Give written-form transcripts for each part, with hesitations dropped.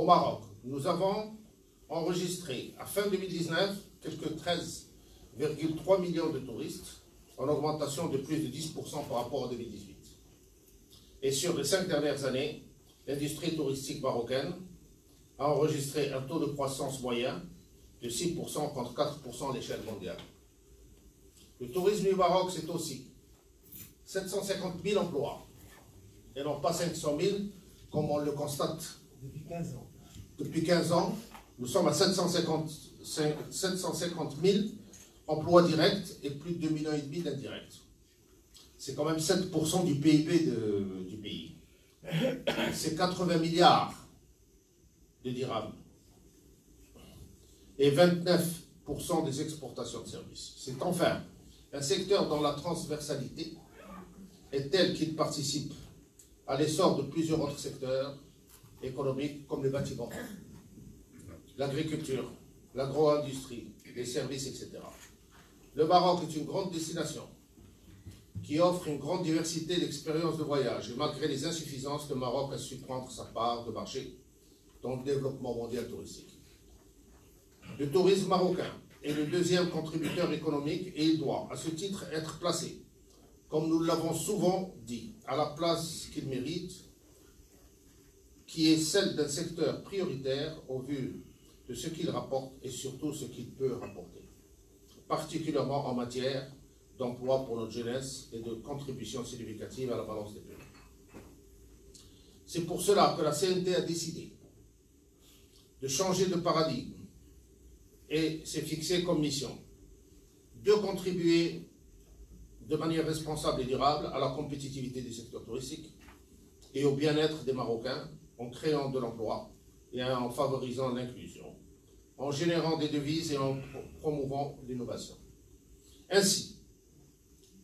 Au Maroc, nous avons enregistré à fin 2019 quelques 13,3 millions de touristes, en augmentation de plus de 10% par rapport à 2018. Et sur les 5 dernières années, l'industrie touristique marocaine a enregistré un taux de croissance moyen de 6% contre 4% à l'échelle mondiale. Le tourisme du Maroc, c'est aussi 750 000 emplois, et non pas 500 000, comme on le constate depuis 15 ans. Depuis 15 ans, nous sommes à 750 000 emplois directs et plus de 2,5 millions d'indirects. C'est quand même 7% du PIB du pays. C'est 80 milliards de dirhams et 29% des exportations de services. C'est enfin un secteur dont la transversalité est telle qu'il participe à l'essor de plusieurs autres secteurs économiques comme les bâtiments, l'agriculture, l'agro-industrie, les services, etc. Le Maroc est une grande destination qui offre une grande diversité d'expériences de voyage. Et malgré les insuffisances, le Maroc a su prendre sa part de marché dans le développement mondial touristique. Le tourisme marocain est le deuxième contributeur économique et il doit, à ce titre, être placé, comme nous l'avons souvent dit, à la place qu'il mérite, qui est celle d'un secteur prioritaire au vu de ce qu'il rapporte et surtout ce qu'il peut rapporter, particulièrement en matière d'emploi pour notre jeunesse et de contribution significative à la balance des pays. C'est pour cela que la CNT a décidé de changer de paradigme et s'est fixé comme mission de contribuer de manière responsable et durable à la compétitivité du secteur touristique et au bien-être des Marocains en créant de l'emploi et en favorisant l'inclusion, en générant des devises et en promouvant l'innovation. Ainsi,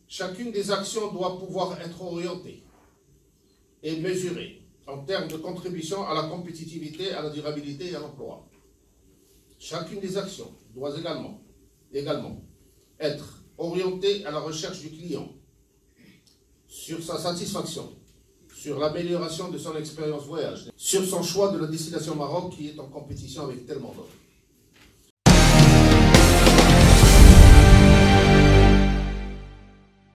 chacune des actions doit pouvoir être orientée et mesurée en termes de contribution à la compétitivité, à la durabilité et à l'emploi. Chacune des actions doit également être orientée à la recherche du client, sur sa satisfaction, sur l'amélioration de son expérience voyage, sur son choix de la destination Maroc qui est en compétition avec tellement d'autres.